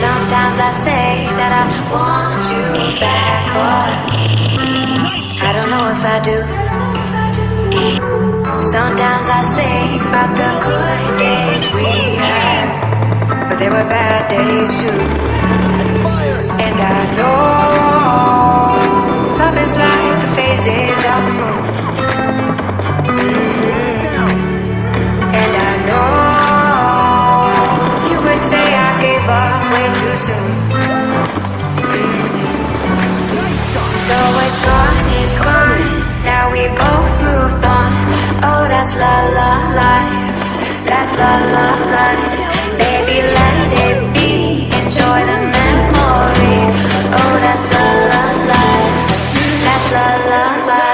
Sometimes I say that I want you back, but I don't know if I do. Sometimes I think about the good days we had, but there were bad days too. And I know love is like the phases of the moon. And I know you would say I gave up way too soon. So it's gone, now we both moved on. Oh, that's la la life, that's la la life. Baby, let it be, enjoy the memory. Oh, that's la la life, that's la la life.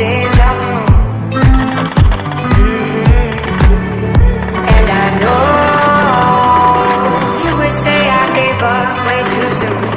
stage of the moon. And I know you would say I gave up way too soon.